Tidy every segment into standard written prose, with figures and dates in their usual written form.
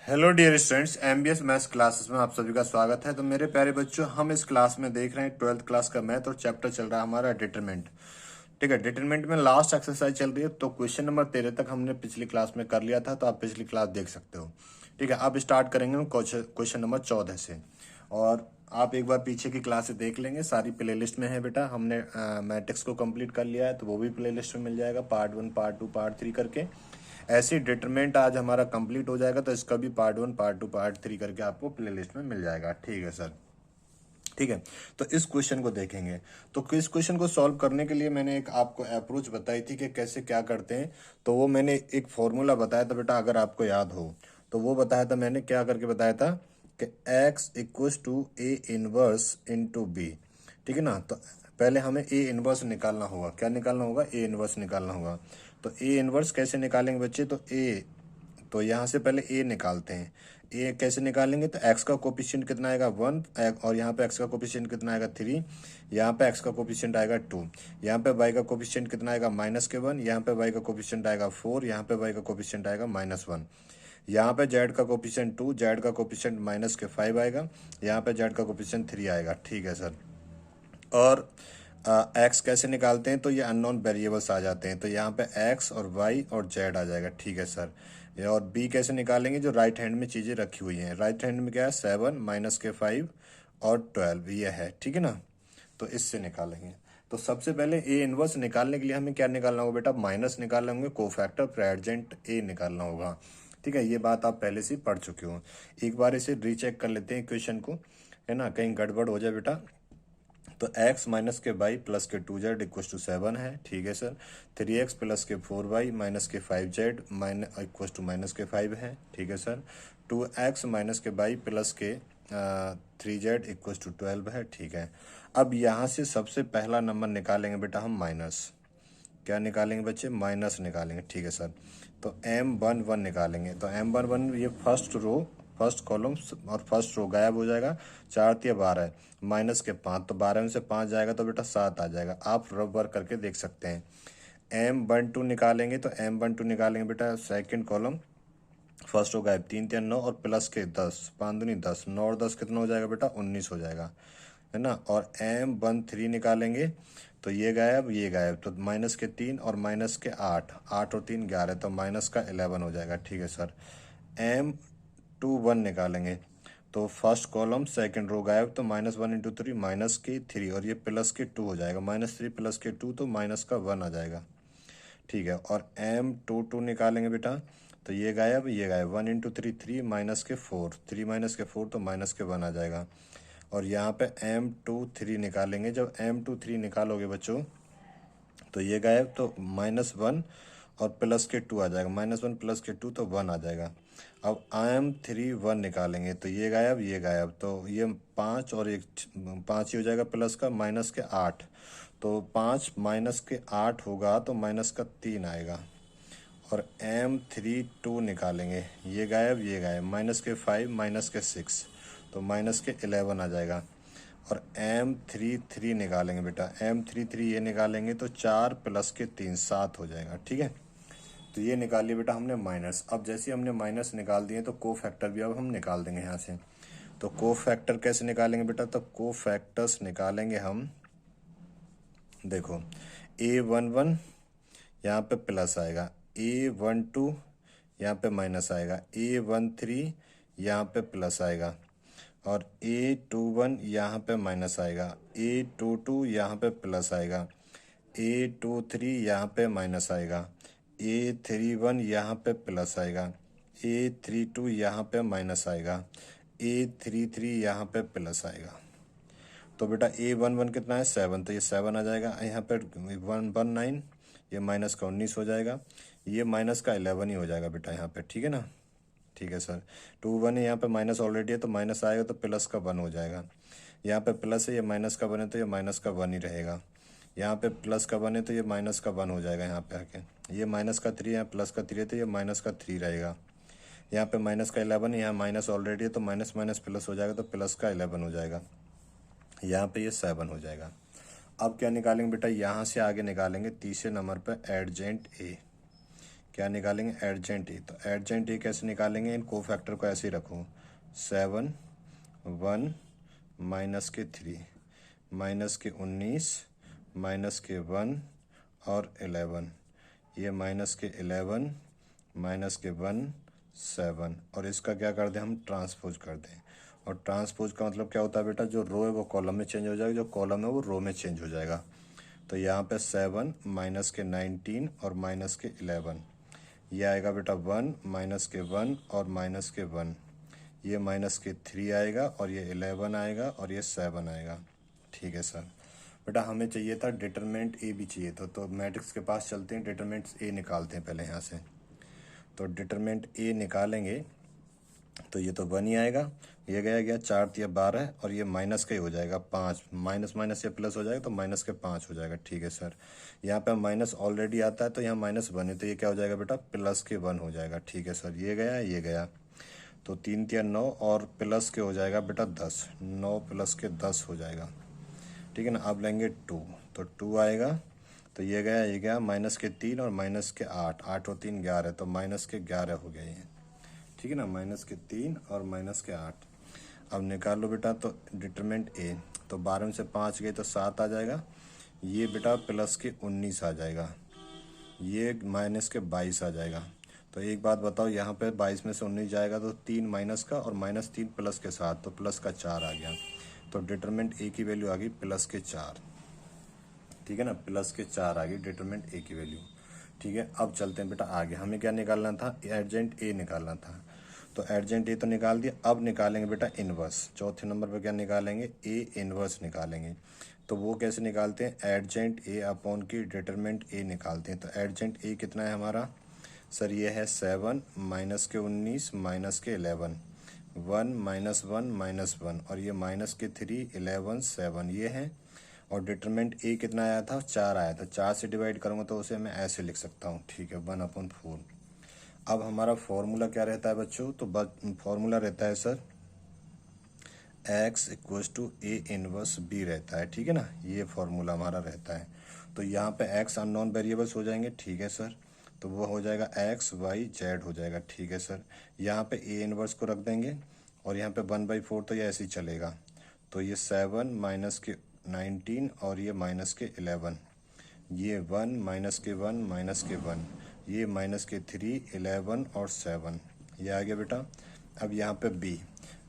Hello dear students, MBS maths classes में आप सभी का स्वागत है। तो मेरे प्यारे बच्चों, हम इस क्लास में देख रहे हैं 12th क्लास का मैथ और चैप्टर चल रहा है हमारा डिटरमिनेंट। ठीक है, डिटरमिनेंट में लास्ट एक्सरसाइज चल रही है। तो क्वेश्चन नंबर 13 तक हमने पिछली क्लास में कर लिया था, तो आप पिछली क्लास देख सकते हो। ठीक है, अब स्टार्ट करेंगे हम क्वेश्चन नंबर 14 से। और आप एक बार पीछे की क्लासेस देख लेंगे, सारी प्लेलिस्ट में है बेटा। हमने मैट्रिक्स को कंप्लीट कर लिया है, तो वो भी प्लेलिस्ट में मिल जाएगा, पार्ट 1 पार्ट 2 पार्ट 3 करके। ऐसे डिटरमिनेंट आज हमारा कंप्लीट हो जाएगा, तो इसका भी पार्ट 1 पार्ट 2 पार्ट 3 करके आपको प्लेलिस्ट में मिल जाएगा। ठीक है सर, ठीक है। तो इस क्वेश्चन को देखेंगे। तो इस क्वेश्चन को सॉल्व करने के लिए मैंने एक आपको अप्रोच बताई थी कि कैसे क्या करते हैं। तो वो मैंने एक फॉर्मूला बताया था बेटा, अगर आपको याद हो तो वो बताया था मैंने, क्या करके बताया था कि x equals to A inverse into B. ठीक है ना। तो पहले हमें ए इनवर्स निकालना होगा। क्या निकालना होगा? ए इनवर्स निकालना होगा। तो ए इनवर्स कैसे निकालेंगे बच्चे? तो यहाँ से पहले ए निकालते हैं। ए कैसे निकालेंगे? तो एक्स का कोफिशिएंट कितना आएगा? 1। और यहाँ पे एक्स का कोफिशिएंट कितना आएगा? 3। यहाँ पे एक्स का कोफिशिएंट आएगा 2। यहाँ पे वाई का कोफिशिएंट कितना आएगा? -1। यहाँ पे वाई का कोफिशिएंट आएगा 4। यहाँ पे वाई का कोफिशिएंट आएगा -1। यहाँ पे जेड का कोफिशिएंट 2, जेड का कोफिशिएंट -5 आएगा। यहाँ पे जेड का कोफिशिएंट 3 आएगा। ठीक है सर। और एक्स कैसे निकालते हैं? तो ये अननोन वेरिएबल्स आ जाते हैं, तो यहाँ पे एक्स और वाई और जेड आ जाएगा। ठीक है सर। और बी कैसे निकालेंगे? जो राइट हैंड में चीज़ें रखी हुई हैं, राइट हैंड में क्या है? 7 -5 और 12 ये है। ठीक है ना। तो इससे निकालेंगे। तो सबसे पहले ए इनवर्स निकालने के लिए हमें क्या निकालना होगा बेटा? माइनस निकालना होंगे, कोफैक्टर प्रेजेंट ए निकालना होगा। ठीक है, ये बात आप पहले से पढ़ चुके हो। एक बार इसे रीचेक कर लेते हैं क्वेश्चन को, है ना, कहीं गड़बड़ हो जाए बेटा। तो x माइनस के वाई प्लस के 2z इक्वस टू 7 है। ठीक है सर। 3x प्लस के 4y माइनस के 5z इक्वस टू -5 है। ठीक है सर। 2x माइनस के वाई प्लस के 3z इक्वस टू 12 है। ठीक है। अब यहाँ से सबसे पहला नंबर निकालेंगे बेटा हम माइनस। क्या निकालेंगे बच्चे? माइनस निकालेंगे। ठीक है सर। तो M11 निकालेंगे। तो M11 ये फर्स्ट रो, फर्स्ट कॉलम और फर्स्ट रो गायब हो जाएगा। 4×3 = 12, माइनस के 5, तो 12 में से 5 जाएगा तो बेटा 7 आ जाएगा। आप रब वर्क करके देख सकते हैं। M12 निकालेंगे। तो M12 निकालेंगे बेटा, सेकेंड कॉलम फर्स्ट रो गायब, 3×3 = 9 और प्लस के 10, 5×2 = 10, 9 और 10 कितना हो जाएगा बेटा? 19 हो जाएगा, है ना। और M13 निकालेंगे। तो ये गायब, ये गायब, तो माइनस के 3 और माइनस के 8, 8 और 3 11, तो माइनस का 11 हो जाएगा। ठीक है सर। M21 निकालेंगे। तो फर्स्ट कॉलम सेकंड रो गायब, तो -1 × 3 माइनस के 3 और ये प्लस के 2 हो जाएगा। -3 प्लस के 2 तो माइनस का 1 आ जाएगा। ठीक है। और M22 निकालेंगे बेटा। तो ये गायब, ये गायब, 1 × 3 3 माइनस के 4, 3 माइनस के 4 तो माइनस के 1 आ जाएगा। और यहाँ पे M23 निकालेंगे। जब M23 निकालोगे बच्चों, तो ये गायब, तो -1 और प्लस के 2 आ जाएगा। -1 प्लस के 2 तो 1 आ जाएगा। अब M31 निकालेंगे। तो ये गायब, ये गायब, तो ये 5 और एक 5 ही हो जाएगा, प्लस का माइनस के 8, तो 5 माइनस के 8 होगा तो माइनस का 3 आएगा। और M32 निकालेंगे। ये गायब, ये गायब, -5 माइनस के 6, तो माइनस के 11 आ जाएगा। और M33 निकालेंगे बेटा। M33 ये निकालेंगे तो 4 प्लस के 3 7 हो जाएगा। ठीक है। तो ये निकाल लिया बेटा हमने माइनस। अब जैसे हमने माइनस निकाल दिए तो को फैक्टर भी अब हम निकाल देंगे यहाँ से। तो को फैक्टर कैसे निकालेंगे बेटा? तो को फैक्टर्स निकालेंगे हम। देखो, A11 यहाँ पे प्लस आएगा, A12 यहाँ पे माइनस आएगा, A13 यहाँ पे प्लस आएगा, और A21 यहाँ पे माइनस आएगा, A22 यहाँ पे प्लस आएगा, A23 यहाँ पे माइनस आएगा, A31 यहाँ पे प्लस आएगा, A32 यहाँ पे माइनस आएगा, A33 यहाँ पे प्लस आएगा। तो बेटा A11 कितना है? 7, तो ये 7 आ जाएगा। यहाँ पे 119, ये माइनस का 19 हो जाएगा। ये माइनस का 11 ही हो जाएगा बेटा यहाँ पे। ठीक है ना। ठीक है सर। 2 1 है, यहाँ पे माइनस ऑलरेडी है तो माइनस आएगा तो प्लस का 1 हो जाएगा। यहाँ पे प्लस है, ये माइनस का 1 है तो ये माइनस का 1 ही रहेगा। यहाँ पे प्लस का 1 है तो ये माइनस का 1 हो जाएगा यहाँ पे आके। ये माइनस का 3 है, प्लस का 3 है तो ये माइनस का 3 रहेगा। यहाँ पे माइनस का 11 है, यहाँ माइनस ऑलरेडी है तो माइनस माइनस प्लस हो जाएगा तो प्लस का 11 हो जाएगा। यहाँ पे ये 7 हो जाएगा। अब क्या निकालेंगे बेटा? यहाँ से आगे निकालेंगे तीसरे नंबर पे एडजेंट ए। क्या निकालेंगे, एडजेंट ए। तो एडजेंट ए कैसे निकालेंगे, इन कोफैक्टर को ऐसे ही रखो, 7 1 माइनस के 3 माइनस के 19 माइनस के 1 और 11, ये माइनस के 11 माइनस के 1 7, और इसका क्या कर दें हम, ट्रांसपोज कर दें। और ट्रांसपोज का मतलब क्या होता है बेटा, जो रो है वो कॉलम में चेंज हो जाएगा, जो कॉलम है वो रो में चेंज हो जाएगा। तो यहाँ पे 7 माइनस के 19 और माइनस के 11, ये आएगा बेटा 1 माइनस के 1 और माइनस के 1, ये माइनस के 3 आएगा और ये 11 आएगा और ये 7 आएगा। ठीक है सर। बेटा हमें चाहिए था डिटरमिनेंट ए भी चाहिए था, तो मैट्रिक्स के पास चलते हैं, डिटरमिनेंट ए निकालते हैं पहले यहाँ से। तो डिटरमिनेंट ए निकालेंगे तो ये तो 1 ही आएगा, ये गया 4 तिया 12 और ये माइनस का ही हो जाएगा 5, माइनस माइनस ये प्लस हो जाएगा तो माइनस के 5 हो जाएगा। ठीक है सर। यहाँ पे माइनस ऑलरेडी आता है तो यहाँ -1 है, तो ये क्या हो जाएगा बेटा, +1 हो जाएगा। ठीक है सर, ये गया तो 3 तिया 9 और प्लस के हो जाएगा बेटा 10, 9 प्लस के 10 हो जाएगा। ठीक है ना। अब लेंगे 2, तो 2 आएगा, तो ये गया माइनस के 3 और माइनस के 8, 8 और 3 11, तो माइनस के 11 हो गया ये। ठीक है ना, माइनस के 3 और माइनस के 8। अब निकाल लो बेटा, तो डिटरमिनेंट ए, तो 12 में से 5 गए तो 7 आ जाएगा, ये बेटा प्लस के 19 आ जाएगा, ये माइनस के 22 आ जाएगा। तो एक बात बताओ, यहाँ पे 22 में से 19 जाएगा तो 3 माइनस का और -3 प्लस के 7, तो प्लस का 4 आ गया। तो डिटरमिनेंट ए की वैल्यू आ गई प्लस के 4। ठीक है ना, प्लस के 4 आ गई डिटरमिनेंट ए की वैल्यू। ठीक है। अब चलते हैं बेटा आगे, हमें क्या निकालना था, एडजेंट ए निकालना था। तो एडजेंट ए तो निकाल दिया, अब निकालेंगे बेटा इनवर्स। चौथे नंबर पर क्या निकालेंगे, ए इनवर्स निकालेंगे। तो वो कैसे निकालते हैं, एडजेंट ए अपॉन की डिटरमिनेंट ए निकालते हैं। तो एडजेंट ए कितना है हमारा सर, ये है 7 माइनस के 19 माइनस के 11, 1 -1 -1 और ये माइनस के 3 11 7 ये है। और डिटरमिनेंट ए कितना आया था, 4 आया था, 4 से डिवाइड करूँगा तो उसे मैं ऐसे लिख सकता हूँ। ठीक है, 1/4। अब हमारा फॉर्मूला क्या रहता है बच्चों, तो फॉर्मूला रहता है sir x equals to A inverse B रहता है। ठीक है ना, ये फॉर्मूला हमारा रहता है। तो यहाँ पे x अननोन वेरिएबल्स हो जाएंगे। ठीक है सर, तो वो हो जाएगा x y z हो जाएगा। ठीक है सर, यहाँ पे ए इनवर्स को रख देंगे और यहाँ पे 1/4, तो ये ऐसे ही चलेगा। तो ये 7 माइनस के 19 और ये माइनस के 11, ये 1 माइनस के 1 माइनस के 1, ये माइनस के 3 11 और 7, ये आ गया बेटा। अब यहाँ पे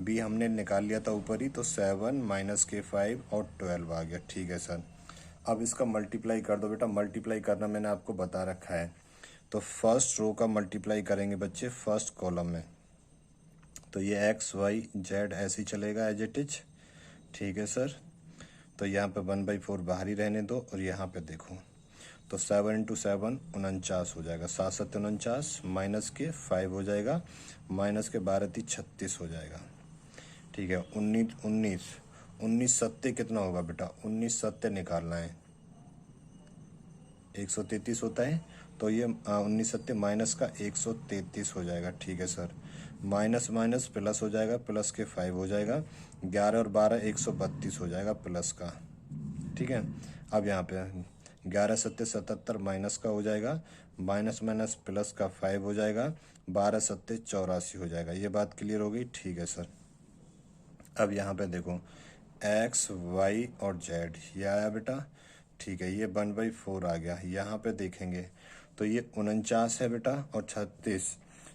बी हमने निकाल लिया था ऊपर ही, तो 7 माइनस के 5 और 12 आ गया। ठीक है सर। अब इसका मल्टीप्लाई कर दो बेटा, मल्टीप्लाई करना मैंने आपको बता रखा है। तो फर्स्ट रो का मल्टीप्लाई करेंगे बच्चे फर्स्ट कॉलम में, तो ये x y z ऐसे ही चलेगा एज इट इज। ठीक है सर। तो यहाँ पे 1/4 बाहर ही रहने दो और यहाँ पे देखो, तो 7 × 7 49 हो जाएगा, 7 7 49, माइनस के 5 हो जाएगा, माइनस के 12 3 36 हो जाएगा। ठीक है। 19 सत्ते कितना होगा बेटा, 19 सत्ते निकालना है, 133 होता है, तो ये 19 सत्ते माइनस का 133 हो जाएगा। ठीक है सर। माइनस माइनस प्लस हो जाएगा, प्लस के 5 हो जाएगा, 11 और 12 132 हो जाएगा प्लस का। ठीक है। अब यहाँ पे 11 सत्ते 77 माइनस का हो जाएगा, माइनस माइनस प्लस का 5 हो जाएगा, 12 सत्ते 84 हो जाएगा। ये बात क्लियर हो गई। ठीक है सर। अब यहाँ पे देखो x y और z, ये आया बेटा। ठीक है, ये 1/4 आ गया। यहाँ पे देखेंगे तो ये 49 है बेटा और 36,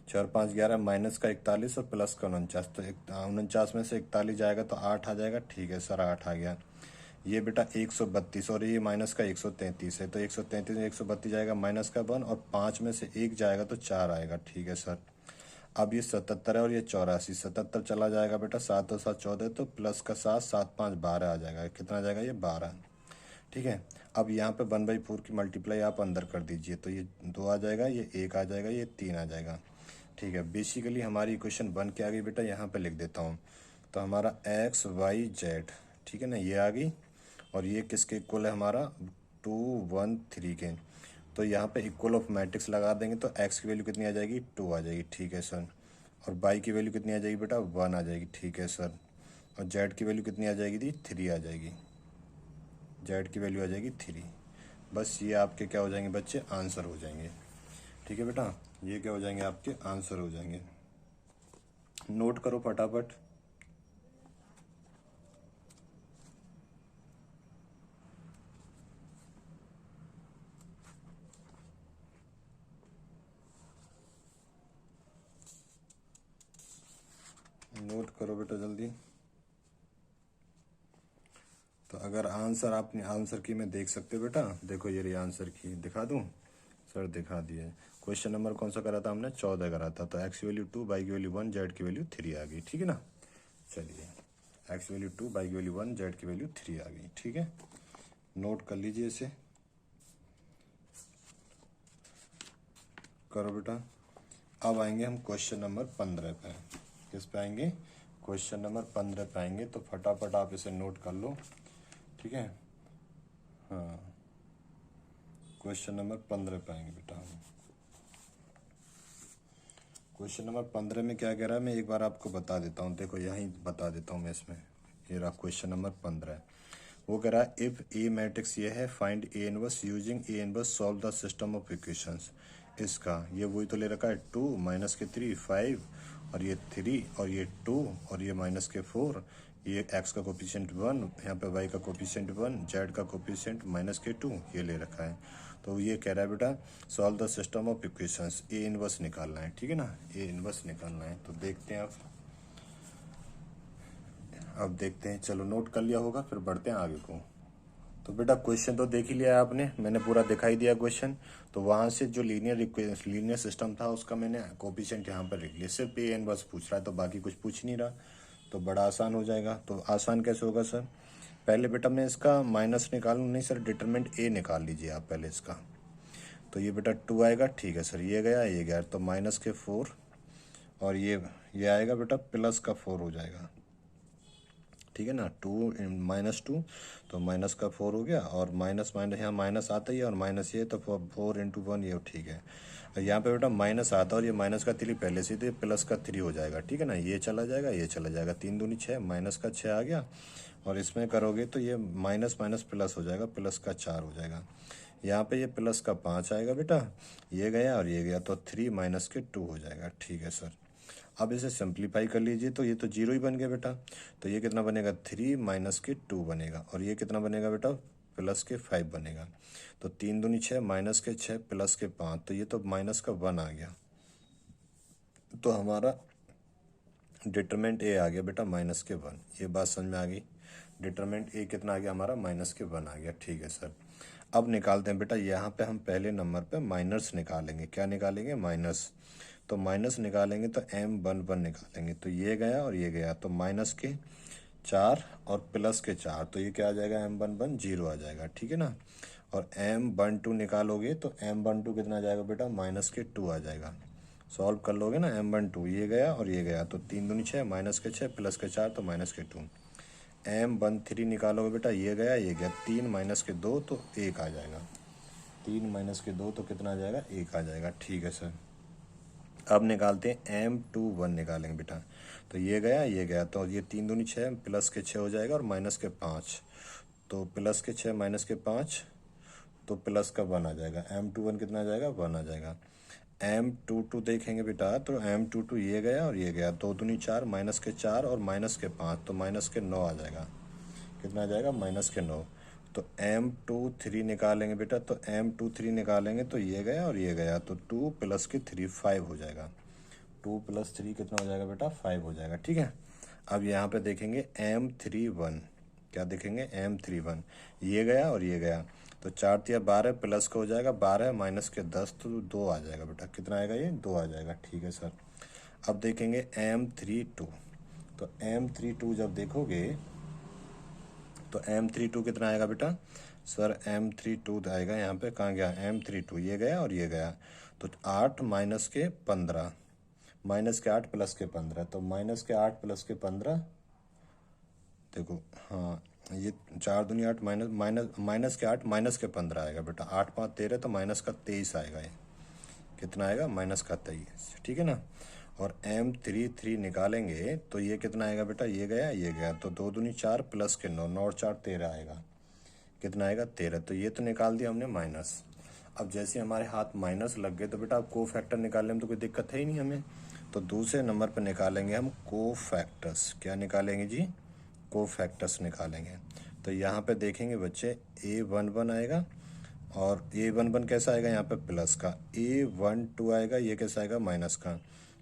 4 5 11 माइनस का 41 और प्लस का 49, तो 49 में से 41 जाएगा तो 8 आ जाएगा। ठीक है सर, 8 आ गया। ये बेटा 132 और ये माइनस का 133 है, तो 133 में 132 जाएगा, माइनस का 1 और 5 में से 1 जाएगा तो 4 आएगा। ठीक है सर। अब ये 77 है और ये 84, 77 चला जाएगा बेटा, 7 और 7 14, तो प्लस का 7 7 5 12 आ जाएगा। कितना आ जाएगा, ये 12। ठीक है। अब यहाँ पे 1/4 की मल्टीप्लाई आप अंदर कर दीजिए, तो ये 2 आ जाएगा, ये 1 आ जाएगा, ये 3 आ जाएगा। ठीक है। बेसिकली हमारी इक्वेशन बन के आ गई बेटा, यहाँ पे लिख देता हूँ। तो हमारा x y z, ठीक है ना, ये आ गई, और ये किसके इक्वल है हमारा 2 1 3 के। तो यहाँ पे इक्वल ऑफ मैट्रिक्स लगा देंगे, तो x की वैल्यू कितनी आ जाएगी, 2 आ जाएगी। ठीक है सर। और y की वैल्यू कितनी आ जाएगी बेटा, 1 आ जाएगी। ठीक है सर। और z की वैल्यू कितनी आ जाएगी, 3 आ जाएगी। z की वैल्यू आ जाएगी 3। बस ये आपके क्या हो जाएंगे बच्चे, आंसर हो जाएंगे। ठीक है बेटा, ये क्या हो जाएंगे आपके आंसर हो जाएंगे। नोट करो फटाफट। नोट करो बेटा जल्दी। तो अगर आंसर आपने आंसर की में देख सकते हो बेटा, देखो ये रही आंसर की, दिखा दूं? सर दिखा दिए। क्वेश्चन नंबर कौन सा करा था हमने? 14 करा था। तो एक्स की वैल्यू 2, वाई की वैल्यू 1, जेड की वैल्यू 3 आ गई। ठीक है ना। चलिए, एक्स की वैल्यू 2, वाई की वैल्यू 1, जेड की वैल्यू 3 आ गई। ठीक है, नोट कर लीजिए इसे। करो बेटा। अब आएंगे हम क्वेश्चन नंबर 15 पे। किस पे आएंगे? क्वेश्चन नंबर 15 पे आएंगे। तो फटाफट आप इसे नोट कर लो। ठीक है, हाँ, क्वेश्चन नंबर 15 पे आएंगे बेटा हम। क्वेश्चन नंबर 15 में क्या कह रहा है, मैं एक बार आपको बता देता हूँ। देखो यहीं बता देता हूँ मैं इसमें। ये रहा क्वेश्चन नंबर 15। वो कह रहा है इफ ए मैट्रिक्स ये है, find A inverse using A inverse, solve the system of equations. इसका ये वही तो ले रखा है, 2 माइनस के 3 5, और ये 3 और ये 2 और ये माइनस के 4, ये एक्स का कोफिशिएंट 1, यहाँ पे वाई का कोफिशिएंट 1, जेड का कोफिशिएंट माइनस के 2, ये ले रखा है। तो ये कह रहा है बेटा solve the system of equations, A inverse निकालना है। ठीक है ना, ए इनवर्स निकालना है। तो देखते हैं अब देखते हैं। चलो नोट कर लिया होगा, फिर बढ़ते हैं आगे को। तो बेटा क्वेश्चन तो देख ही लिया है आपने, मैंने पूरा दिखाई दिया क्वेश्चन। तो वहां से जो लीनियर सिस्टम था उसका मैंने कोफिशिएंट यहाँ पर लिख लिया। सिर्फ ए इनवर्स पूछ रहा है, तो बाकी कुछ पूछ नहीं रहा, तो बड़ा आसान हो जाएगा। तो आसान कैसे होगा सर? पहले बेटा मैं इसका माइनस निकालूं? नहीं सर, डिटरमिनेंट ए निकाल लीजिए आप पहले इसका। तो ये बेटा 2 आएगा। ठीक है सर, ये गया ये गया, तो माइनस के 4, और ये आएगा बेटा प्लस का 4 हो जाएगा। ठीक है ना, 2 माइनस 2, तो माइनस का 4 हो गया, और माइनस माइनस यहाँ माइनस आता ही है, और माइनस ये, तो 4 इंटू 1 ये ठीक है। यहाँ पे बेटा माइनस आता है, और ये माइनस का 3 पहले से, तो ये प्लस का 3 हो जाएगा। ठीक है ना, ये चला जाएगा ये चला जाएगा, 3 दूनी 6, माइनस का 6 आ गया। और इसमें करोगे तो ये माइनस माइनस प्लस हो जाएगा, प्लस का 4 हो जाएगा। यहाँ पे ये प्लस का 5 आएगा बेटा, ये गया और ये गया, तो 3 माइनस के 2 हो जाएगा। ठीक है सर, अब इसे सिंप्लीफाई कर लीजिए, तो ये तो 0 ही बन गया बेटा। तो ये कितना बनेगा? 3 माइनस के 2 बनेगा, और ये कितना बनेगा बेटा? प्लस के 5 बनेगा। तो 3 दूनी 6, माइनस के 6, प्लस के 5, तो ये तो माइनस का 1 आ गया। तो हमारा डिटरमिनेंट ए आ गया बेटा माइनस के 1। ये बात समझ में आ गई? डिटरमिनेंट ए कितना आ गया हमारा? माइनस के 1 आ गया। ठीक है सर, अब निकालते हैं बेटा। यहाँ पे हम पहले नंबर पे माइनस निकालेंगे। क्या निकालेंगे? माइनस। तो माइनस निकालेंगे तो M11 निकालेंगे, तो ये गया और ये गया, तो माइनस के 4 और प्लस के 4, तो ये क्या आ जाएगा? M11 0 आ जाएगा। ठीक है ना, और M12 निकालोगे तो M12 कितना आ जाएगा बेटा? माइनस के 2 आ जाएगा। सॉल्व कर लोगे ना, M12 ये गया और ये गया, तो 3 दूनी 6, माइनस के 6, प्लस के 4, तो माइनस के 2। M13 निकालोगे बेटा, ये गया ये गया, 3 माइनस के 2, तो 1 आ जाएगा। 3 माइनस के 2, तो कितना आ जाएगा? 1 आ जाएगा। ठीक है सर, अब निकालते हैं M21 निकालेंगे बेटा। तो ये गया, तो ये 3 दूनी 6, प्लस के 6 हो जाएगा, और माइनस के 5, तो प्लस के 6 माइनस के 5, तो प्लस का 1 आ जाएगा। M21 कितना आ जाएगा? 1 आ जाएगा। M22 देखेंगे बेटा, तो M22 ये गया और ये गया, 2 दूनी 4, माइनस के 4 और माइनस के 5, तो माइनस के 9 आ जाएगा। कितना आ जाएगा? माइनस के 9। तो M23 निकालेंगे बेटा, तो M23 निकालेंगे तो ये गया और ये गया, तो 2 प्लस के 3 5 हो जाएगा। 2 प्लस 3 कितना हो जाएगा बेटा? 5 हो जाएगा। ठीक है, अब यहाँ पे देखेंगे M31। क्या देखेंगे? M31 ये गया और ये गया, तो 4 तिया 12, प्लस का हो जाएगा 12 माइनस के 10, तो 2 आ जाएगा बेटा। कितना आएगा? ये 2 आ जाएगा। ठीक है सर, अब देखेंगे M32। तो M32 जब देखोगे तो M32 कितना आएगा बेटा? सर M32 आएगा यहाँ पे, कहाँ गया? M32 ये गया और ये गया, तो 8 माइनस के 15, माइनस के 8 प्लस के 15, तो माइनस के 8 प्लस के 15, देखो हाँ, ये 4 दूनी 8, माइनस के 8 माइनस के 15 आएगा बेटा। 8 5 13, तो माइनस का 23 आएगा। ये कितना आएगा? माइनस का 23। ठीक है ना, और M33 निकालेंगे तो ये कितना आएगा बेटा? ये गया ये गया, तो 2 दूनी 4, प्लस के 9, 9 और 4 13 आएगा। कितना आएगा? 13। तो ये तो निकाल दिया हमने माइनस। अब जैसे हमारे हाथ माइनस लग गए तो बेटा अब को फैक्टर निकालने में तो कोई दिक्कत है ही नहीं हमें, तो दूसरे नंबर पर निकालेंगे हम को फैक्टर्स। क्या निकालेंगे जी? को फैक्टर्स निकालेंगे। तो यहाँ पे देखेंगे बच्चे A11 आएगा, और A11 कैसा आएगा यहाँ पे प्लस का, A12 आएगा ये कैसा आएगा माइनस का,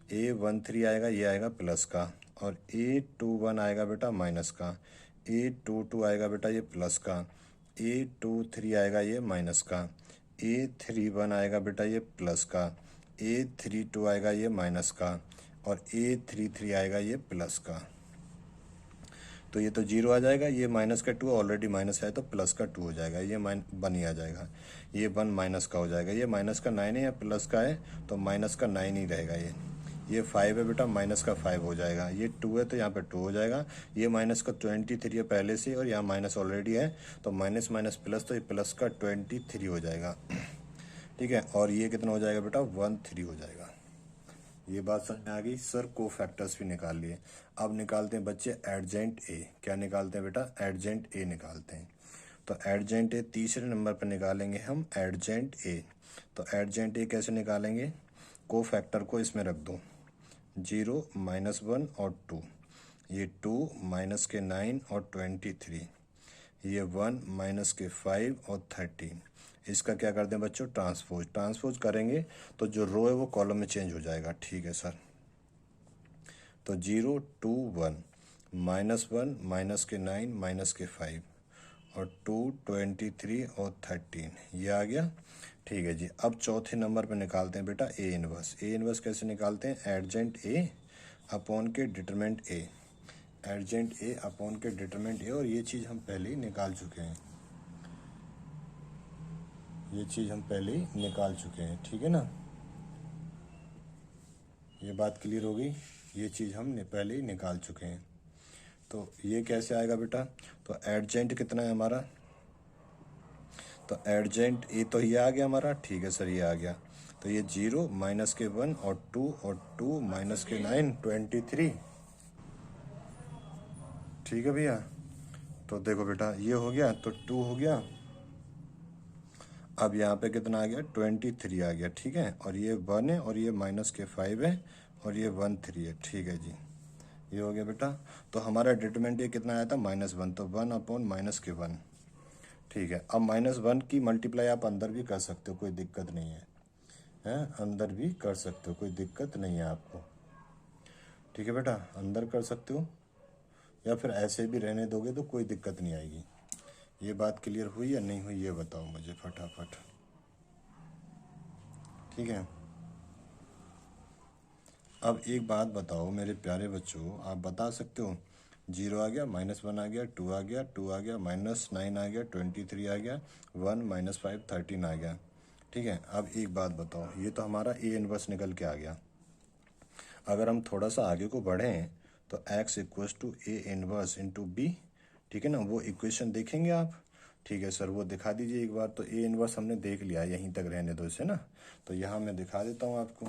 A13 आएगा ये आएगा प्लस का, और A21 आएगा बेटा माइनस का, A22 आएगा बेटा ये प्लस का, A23 आएगा ये माइनस का, A31 आएगा बेटा ये प्लस का, A32 आएगा ये माइनस का, और A33 आएगा ये प्लस का। तो ये तो जीरो आ जाएगा, ये माइनस का 2 ऑलरेडी माइनस है तो प्लस का 2 हो जाएगा, ये 1 ही आ जाएगा, ये 1 माइनस का हो जाएगा, ये माइनस का 9 है या प्लस का है तो माइनस का 9 ही रहेगा। ये 5 है बेटा, माइनस का 5 हो जाएगा, ये 2 है तो यहाँ पे 2 हो जाएगा, ये माइनस का 23 है पहले से और यहाँ माइनस ऑलरेडी है तो माइनस माइनस प्लस, तो ये प्लस का 23 हो जाएगा। ठीक है, और ये कितना हो जाएगा बेटा 13 हो जाएगा। ये बात समझ में आ गई सर? को फैक्टर्स भी निकाल लिए। अब निकालते हैं बच्चे एडजेंट ए। क्या निकालते हैं बेटा? एडजेंट ए निकालते हैं। तो एडजेंट ए तीसरे नंबर पर निकालेंगे हम एडजेंट ए। तो एडजेंट ए कैसे निकालेंगे? को फैक्टर को इसमें रख दो, 0 -1 और 2, ये 2 माइनस के 9 और 23, ये 1 माइनस के 5 और 13। इसका क्या कर दें बच्चों? ट्रांसपोज करेंगे तो जो रो है वो कॉलम में चेंज हो जाएगा। ठीक है सर, तो 0 2 1 -1 माइनस के 9 माइनस के 5 और 2 23 और 13, ये आ गया। ठीक है जी, अब चौथे नंबर पे निकालते हैं बेटा ए इनवर्स। ए इनवर्स कैसे निकालते हैं? एडजेंट ए अपॉन के डिटरमिनेंट ए, एडजेंट ए अपॉन के डिटरमिनेंट ए, और ये चीज़ हम पहले ही निकाल चुके हैं, ये चीज़ हम पहले ही निकाल चुके हैं। ठीक है ना, ये बात क्लियर हो गई? ये चीज़ हम पहले ही निकाल चुके हैं। तो ये कैसे आएगा बेटा? तो एडजेंट कितना है हमारा? तो एडजेंट ए तो ये आ गया हमारा। ठीक है सर, ये आ गया। तो ये 0 माइनस के 1 और 2 माइनस के 9 23। ठीक है भैया, तो देखो बेटा ये हो गया तो 2 हो गया। अब यहाँ पे कितना आ गया? 23 आ गया। ठीक है, और ये 1 है और ये माइनस के 5 है और ये 13 है। ठीक है जी, ये हो गया बेटा। तो हमारा डिटरमिनेंट ये कितना आया था? -1, तो 1 अपॉन माइनस के 1। ठीक है, अब -1 की मल्टीप्लाई आप अंदर भी कर सकते हो, कोई दिक्कत नहीं है, हैं? अंदर भी कर सकते हो, कोई दिक्कत नहीं है आपको। ठीक है बेटा, अंदर कर सकते हो या फिर ऐसे भी रहने दोगे तो कोई दिक्कत नहीं आएगी। ये बात क्लियर हुई या नहीं हुई ये बताओ मुझे फटाफट। ठीक है, अब एक बात बताओ मेरे प्यारे बच्चों, आप बता सकते हो 0 आ गया, -1 आ गया, 2 आ गया, 2 आ गया, -9 आ गया, 23 आ गया, 1 -5 13 आ गया। ठीक है, अब एक बात बताओ, ये तो हमारा ए इनवर्स निकल के आ गया। अगर हम थोड़ा सा आगे को बढ़ें तो x = A inverse into B. ठीक है ना, वो इक्वेशन देखेंगे आप? ठीक है सर, वो दिखा दीजिए एक बार। तो ए इनवर्स हमने देख लिया, यहीं तक रहने दो इसे ना, तो यहाँ मैं दिखा देता हूँ आपको।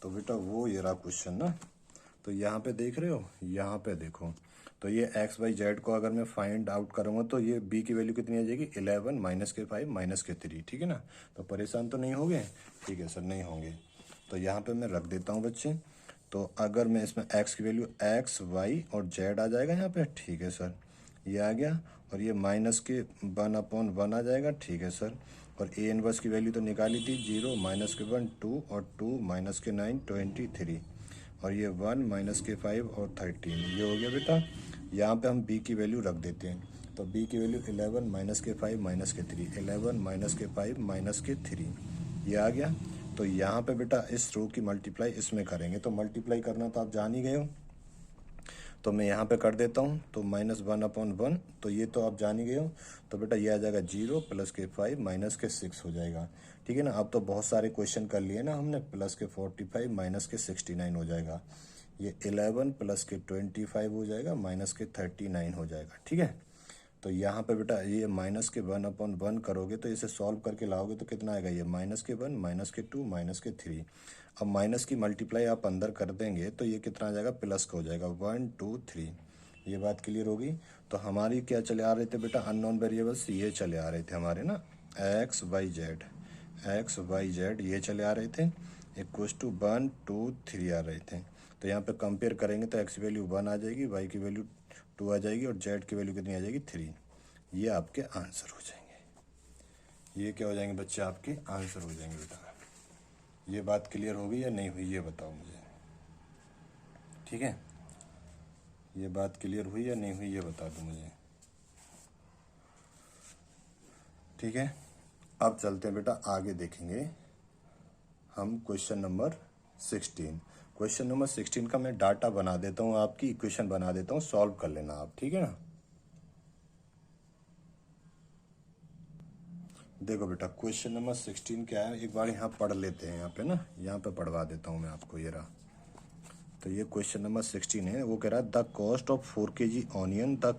तो बेटा वो ये रहा क्वेश्चन ना, तो यहाँ पे देख रहे हो, यहाँ पे देखो, तो ये x बाई जेड को अगर मैं फाइंड आउट करूँगा तो ये b की वैल्यू कितनी आ जाएगी? 11 माइनस के 5 माइनस के 3। ठीक है ना, तो परेशान तो नहीं होंगे? ठीक है सर, नहीं होंगे। तो यहाँ पे मैं रख देता हूँ बच्चे। तो अगर मैं इसमें x की वैल्यू x y और z आ जाएगा यहाँ पे। ठीक है सर, ये आ गया, और ये माइनस के 1/1 आ जाएगा। ठीक है सर, और ए इनवर्स की वैल्यू तो निकाली थी, 0 माइनस के 1 2 और 2 माइनस के 9 23, और ये 1 माइनस के 5 और 13, ये हो गया बेटा। यहाँ पे हम b की वैल्यू रख देते हैं, तो b की वैल्यू 11 माइनस के 5 माइनस के 3, 11 माइनस के 5 माइनस के 3, ये आ गया। तो यहाँ पे बेटा इस रो की मल्टीप्लाई इसमें करेंगे, तो मल्टीप्लाई करना तो आप जान ही गए हो, तो मैं यहाँ पे कर देता हूँ। तो -1/1, तो ये तो आप जान ही गए हो, तो बेटा ये आ जाएगा 0 प्लस के 5 माइनस के 6 हो जाएगा। ठीक है ना, अब तो बहुत सारे क्वेश्चन कर लिए ना हमने, प्लस के 45 माइनस के 69 हो जाएगा, ये 11 प्लस के 25 हो जाएगा माइनस के 39 हो जाएगा। ठीक है, तो यहाँ पे बेटा ये माइनस के 1/1 करोगे तो इसे सॉल्व करके लाओगे तो कितना आएगा? ये -1 माइनस के 2 माइनस के 3। अब माइनस की मल्टीप्लाई आप अंदर कर देंगे तो ये कितना आ जाएगा? प्लस का हो जाएगा, 1 2 3। ये बात क्लियर होगी? तो हमारी क्या चले आ रहे थे बेटा? अननोन वेरिएबल्स ये चले आ रहे थे हमारे ना, x y z, X Y Z ये चले आ रहे थे, इक्वल्स टू 1 2 3 आ रहे थे। तो यहाँ पे कंपेयर करेंगे तो एक्स की वैल्यू 1 आ जाएगी, वाई की वैल्यू 2 आ जाएगी और जेड की वैल्यू कितनी आ जाएगी 3। ये आपके आंसर हो जाएंगे। ये क्या हो जाएंगे बच्चे, आपके आंसर हो जाएंगे बेटा। ये बात क्लियर हो गई या नहीं हुई ये बताओ मुझे, ठीक है। ये बात क्लियर हुई या नहीं हुई ये बता दो मुझे, ठीक है। अब चलते हैं बेटा आगे देखेंगे हम क्वेश्चन नंबर 16। क्वेश्चन नंबर 16 का मैं डाटा बना देता हूँ, आपकी इक्वेशन बना देता हूँ, सॉल्व कर लेना आप, ठीक है ना। देखो बेटा क्वेश्चन नंबर 16 क्या है, एक बार यहाँ पढ़ लेते हैं, यहाँ पे ना, यहाँ पे पढ़वा देता हूँ मैं आपको, ये रहा। तो ये क्वेश्चन नंबर 16 है, वो कह रहा है the cost of 4 kg onion, the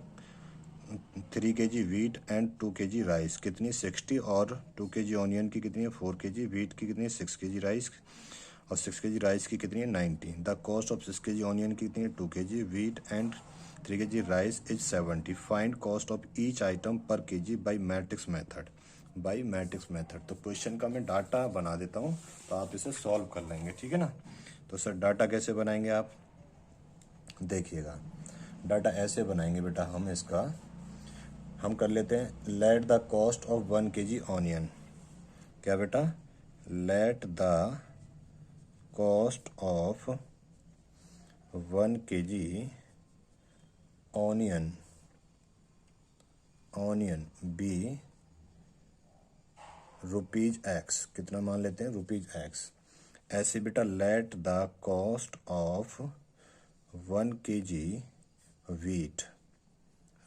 3 kg wheat and 2 kg rice कितनी 60, और 2 kg ऑनियन की कितनी है 4 kg, वीट की कितनी है 6 kg राइस, और 6 kg राइस की कितनी है 90। The cost of 6 kg onion की कितनी है 2 kg wheat and 3 kg rice is 70। Find cost of each item पर kg by matrix method, by matrix method. तो क्वेश्चन का मैं डाटा बना देता हूँ, तो आप इसे सॉल्व कर लेंगे, ठीक है ना। तो सर डाटा कैसे बनाएंगे आप, देखिएगा डाटा ऐसे बनाएंगे बेटा हम इसका, हम कर लेते हैं let the cost of 1 kg onion, क्या बेटा, let the cost of 1 kg onion, onion be rupees x, कितना मान लेते हैं रुपीज एक्स। ऐसे बेटा let the cost of 1 kg wheat,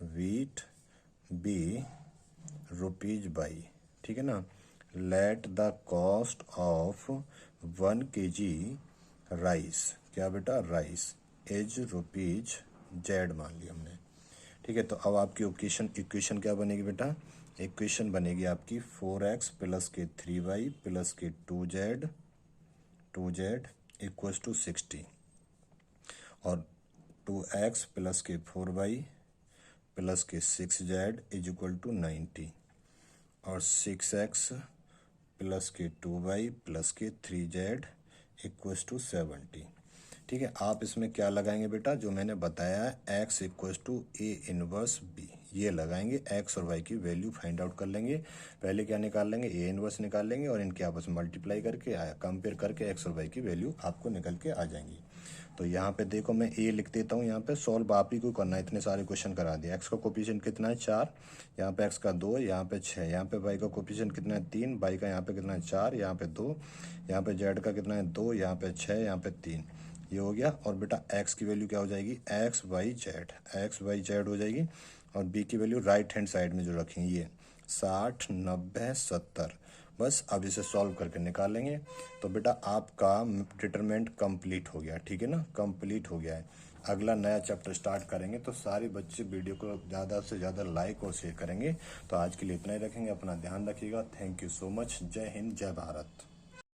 wheat be rupees y, ठीक है ना। Let the cost of 1 kg rice, क्या बेटा राइस, इज रुपीज जेड मान लिया हमने, ठीक है। तो अब आपकी इक्वेशन क्या बनेगी बेटा, इक्वेशन बनेगी आपकी 4x प्लस के 3y प्लस के 2z इक्वल्स टू 60, और 2x प्लस के 4y प्लस के 6z इज इक्वल टू 90, और 6x प्लस के 2y प्लस के 3z इक्वल्स टू 70, ठीक है। आप इसमें क्या लगाएंगे बेटा, जो मैंने बताया है x equals to A inverse B, ये लगाएंगे, x और y की वैल्यू फाइंड आउट कर लेंगे। पहले क्या निकाल लेंगे, ए इनवर्स निकाल लेंगे, और इनके आपस में मल्टीप्लाई करके कंपेयर करके x और y की वैल्यू आपको निकल के आ जाएंगी। तो यहाँ पे देखो मैं ए लिख देता हूँ, यहाँ पे सॉल्व आप ही को करना है, इतने सारे क्वेश्चन करा दिए। एक्स का कोफिशिएंट कितना है 4, यहाँ पे एक्स का 2, यहाँ पे 6, यहाँ पे वाई का कोफिशिएंट कितना है 3, वाई का यहाँ पे कितना है 4, यहाँ पे 2, यहाँ पे जेड का कितना है 2, यहाँ पे 6, यहाँ पे 3, ये हो गया। और बेटा एक्स की वैल्यू क्या हो जाएगी, एक्स वाई जेड हो जाएगी, और बी की वैल्यू राइट हैंड साइड में जो रखेंगे ये 60 90 70। बस अब इसे सॉल्व करके निकालेंगे। तो बेटा आपका डिटरमिनेंट कंप्लीट हो गया, ठीक है ना, कंप्लीट हो गया है। अगला नया चैप्टर स्टार्ट करेंगे, तो सारे बच्चे वीडियो को ज़्यादा से ज़्यादा लाइक और शेयर करेंगे। तो आज के लिए इतना ही रखेंगे, अपना ध्यान रखिएगा। थैंक यू सो मच, जय हिंद जय भारत।